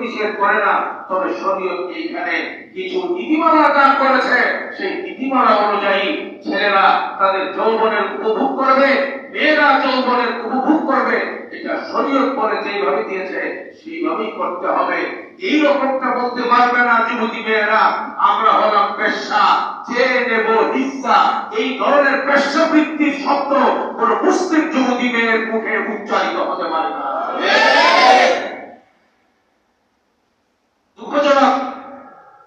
নিষেধ করে না, তবে শরীয়ত এইখানে কিছু নীতিমালা দান করেছে। সেই নীতিমালা অনুযায়ী ছেলেরা তাদের যৌবনের উপভোগ করবে, মেয়েরা যৌবনের উপভোগ করবে। এটা শরীয়ত বলে যেভাবে দিয়েছে সেইভাবেই করতে হবে। এই রকমটা বলতে পারবে না যুবতী মেয়েরা আমরা হলাম পেশা, চেয়ে নেব হিস্সা। এই ধরনের পেশাবৃত্তির শব্দ কোন মুসলিম যুবতী মেয়ের মুখে উচ্চারিত হতে পারে না। দুঃখজনক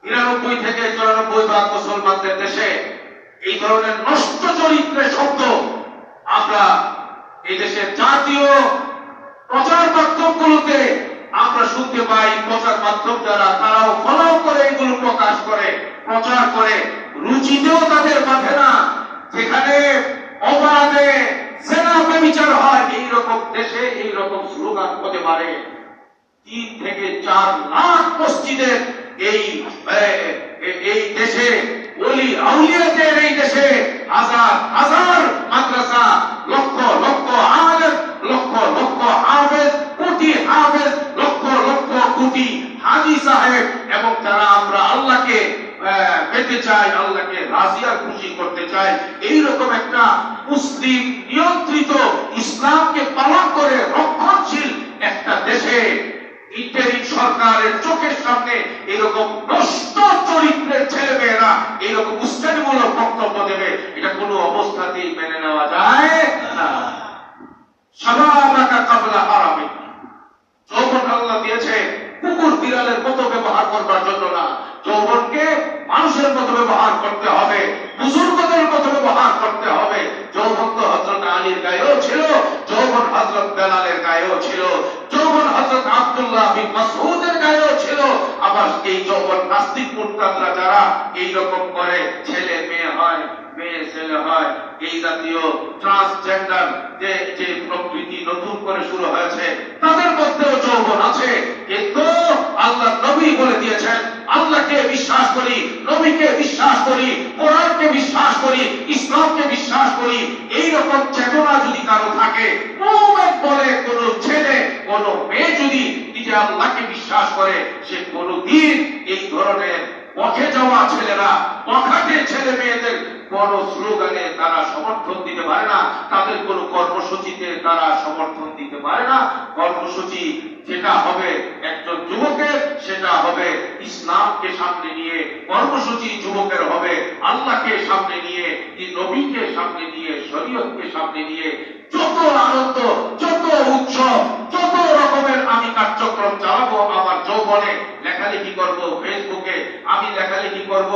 ৯৯ থেকে ৯৪ মুসলমানদের দেশে এই ধরনের নষ্ট চরিত্রের শব্দ আমরা এই দেশের জাতীয় প্রচার মাধ্যমগুলোতে আমরা শুনতে পাই। প্রচার মাধ্যম যারা তারাও ফলো করে এগুলো প্রকাশ করে, প্রচার করে। রুচিতেও তাদের বাধে না। যেখানে অপরাধে সেনা ব্যভিচার হয় এইরকম দেশে এইরকম স্লোগান হতে পারে। ৩ থেকে ৪ লাখ মসজিদের এই দেশে, ওলি আউলিয়াদের এই দেশে হাজার হাজার মাদ্রাসা, লক্ষ লক্ষ আলেম, লক্ষ লক্ষ হাফেজ, কোটি হাফেজ, লক্ষ লক্ষ কোটি হাজী সাহেব, এবং যারা আমরা আল্লাহকে পেতে চাই, আল্লাহকে রাজি আর খুশি করতে চাই, এইরকম একটা মুসলিম নিয়ন্ত্রিত ইসলামকে পালন করে রক্ষণশীল একটা দেশে ইন্টারিম সরকারের চোখের সামনে এরকম নষ্ট চরিত্রের ছেলে মেয়েরা এরকম উস্কানিমূলক বক্তব্য দেবে, এটা কোনো অবস্থাতেই মেনে নেওয়া যায় না। শাবাবাকা কাবলা হারামিক, যৌবন আল্লাহ দিয়েছে কুকুর বিড়ালের মতো ব্যবহার করবার জন্য না। যৌবনকে মানুষের মতো ব্যবহার করতে হবে, বুজুর্গদের মতো ব্যবহার করতে হবে। যৌবন তো হযরত আলীর গায়েও ছিল, যৌবন হযরত বেলালের গায়েও ছিল, যৌবন হযরত আব্দুল্লাহ বিন মাসউদের গায়েও ছিল। আবার এই যৌবন নাস্তিক মুরতাদরা যারা এই রকম করে ছেলে মেয়ে হয়, মেয়ে ছেলে হয়, এই জাতীয় ট্রান্সজেন্ডার যে প্রকৃতি নতুন করে শুরু হয়েছে তাদের মধ্যেও যৌবন আছে। কিন্তু আল্লাহ নবী বলে দিয়েছেন আল্লাহকে বিশ্বাস করি, নবীকে বিশ্বাস করি, কোরআনকে বিশ্বাস করি, ইসলামকে বিশ্বাস করি। এই রকম চেতনা যদি কারো থাকে, মুমিন বলে কোন ছেলে কোন মেয়ে যদি নিজে আল্লাহকে বিশ্বাস করে, সে কোনদিন এই ধরনের পথে যাওয়া ছেলেরা, পখাটে ছেলে মেয়েদের কোন স্লোগানে তারা সমর্থন দিতে পারে না, তাদের কোন কর্মসূচিতে তারা সমর্থন দিতে পারে না। কর্মসূচি যেটা হবে একজন যুবকের, সেটা হবে ইসলামকে সামনে নিয়ে। কর্মসূচি যুবকের হবে আল্লাহকে সামনে নিয়ে, নবীকে সামনে নিয়ে, শরীয়তকে সামনে নিয়ে। যত আনন্দ, যত উৎসব, যত রকমের আমি কার্যক্রম চালাবো আমার যৌবনে, লেখালেখি করব ফেসবুকে, আমি লেখালেখি করব,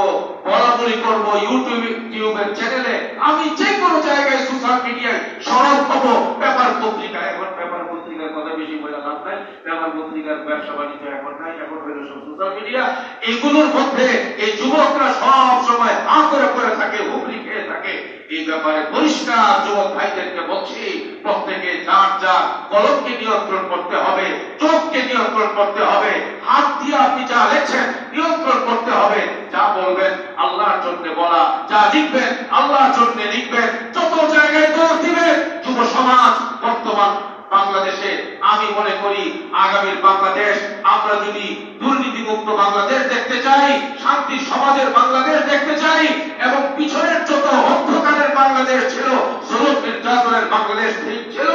বলাবলি করব ইউটিউবের চ্যানেলে, আমি যে কোনো জায়গায় সোশ্যাল মিডিয়ায় সরব হব। পেপার পত্রিকা, এখন পেপার পত্রিকার কথা বেশি বলে লাভ নাই, পেপার পত্রিকার ব্যবসা বাণিজ্য এখন নাই, এখন হলো সব সোশ্যাল মিডিয়া। এগুলোর মধ্যে এই যুবকরা সব সময় হা করে পড়ে থাকে, হুমড়ি খেয়ে থাকে। এই ব্যাপারে পরিষ্কার যুবক ভাইদেরকে বলছি, প্রত্যেকে যার যার কলমকে নিয়ন্ত্রণ করতে হবে, চোখকে নিয়ন্ত্রণ করতে হবে, হাত দিয়ে আপনি যা লেখছেন নিয়ন্ত্রণ করতে হবে। যা বলবেন আল্লাহর জন্য বলা, যা লিখবেন আল্লাহর জন্য লিখবেন। যত জায়গায় দৌড় দিবেন যুব সমাজ বর্তমান বাংলাদেশে, আমি মনে করি আগামীর বাংলাদেশ আমরা যদি দুর্নীতিমুক্ত বাংলাদেশ দেখতে চাই, শান্তি সমাজের বাংলাদেশ দেখতে চাই, এবং পিছনের যত অন্ধকারের বাংলাদেশ ছিল, জুলুম নির্যাতনের বাংলাদেশ ছিল,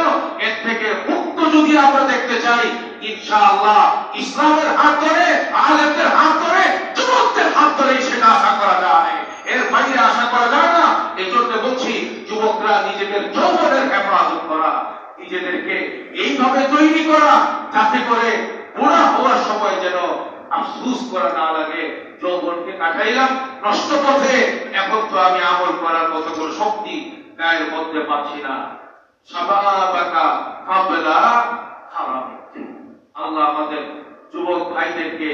এর থেকে মুক্ত যদি আমরা দেখতে চাই, ইনশাআল্লাহ ইসলামের হাত ধরে, আলেমদের হাত ধরে, যুবকদের হাত ধরেই সেটা আশা করা যায়। এর বাইরে আশা করা যায় না। এই জন্য বলছি যুবকরা নিজেদের যৌবনের হেফাজত করা, নিজেদেরকে এইভাবে তৈরি করা যাতে করে বুড়া হওয়ার সময় যেন আফসোস করা না লাগে। যৌবনকে কাটাইলাম নষ্ট পথে, এখন তো আমি আমল করার মতো কোনো শক্তি গায়ের মধ্যে পাচ্ছি না। শাবাবাকা কাবলা হারামিক। আল্লাহ আমাদের যুবক ভাইদেরকে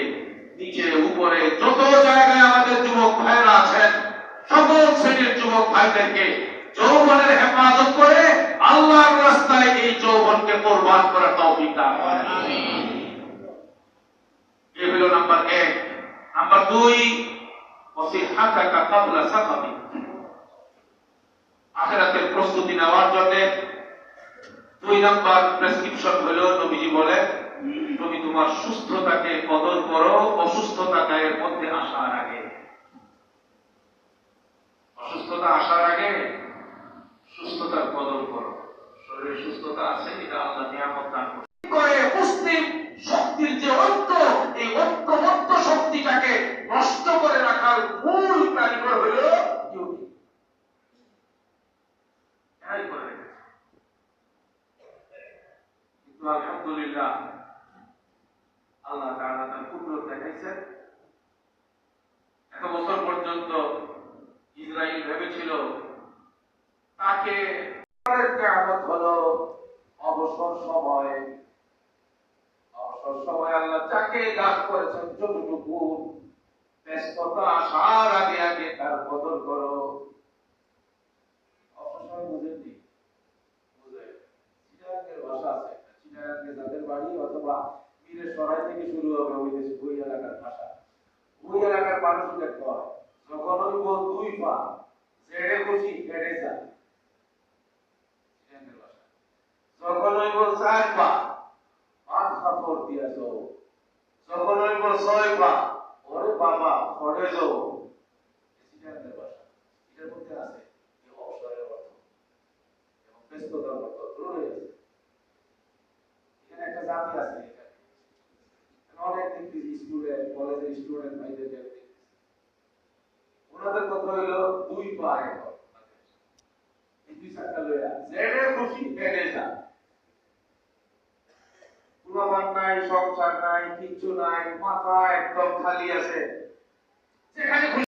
নিচে উপরে যত জায়গায় আমাদের যুবক ভাইরা আছেন, সকল শ্রেণীর যুবক ভাইদেরকে যৌবনের হেফাজত করে আল্লাহর রাস্তায় এই যৌবনকে কোরবান করার তৌফিক দান করেন। এই হলো নাম্বার 1। নাম্বার 2, ওয়াসিহাতাকা ক্বাবলা সাকামিক। আখিরাতের প্রস্তুতি নেওয়ার জন্য 2 নাম্বার প্রেসক্রিপশন হলো, নবীজি বলে তুমি তোমার সুস্থতাকে কদর আল্লাহ তাআলা তার কুদরত দেখাইছেন। এত বছর পর্যন্ত ইসরাইল ভেবেছিল তাকে কিয়ামত হলো অবসর সময়। অবসর সময় আল্লাহ যাকে দান করেছেন যতটুকু ব্যস্ততা আসার আগে আগে তার কদর করো। অবসর সময় বুঝেননি? বুঝে চিটাগাঙ্গের ভাষা আছে, চিটাগাঙ্গে যাদের বাড়ি অথবা বীরের সরাই থেকে শুরু হবে ওই দেশে ওই এলাকার ভাষা। ওই এলাকার মানুষদের কয় যখন ওই বল দুই পা ছেড়ে খুশি হেঁটে যায়। চিটাগাঙ্গের ভাষা। যখন ওই বল চার পা মাথা ফোর দিয়েছ, যখন ওই বল ছয় পা ওরে বাবা ফড়ে যাও। চিটাগাঙ্গের ভাষা। এটার মধ্যে আছে এই অবসরের অর্থ এবং ব্যস্ততার অর্থ রয়ে আছে। এখানে একটা জাতি আছে, অনেক দেখতেছি স্টুডেন্ট, কলেজের স্টুডেন্ট ভাইদের দেখতেছি ওনাদের কথা হইলো দুই পা এখন এই দুই চারটা লইয়া যেড়ে খুশি হেঁটে যা। পুরাবান নাই, সংসার নাই, কিচ্ছু নাই, মাথা একদম খালি আছে, যেখানে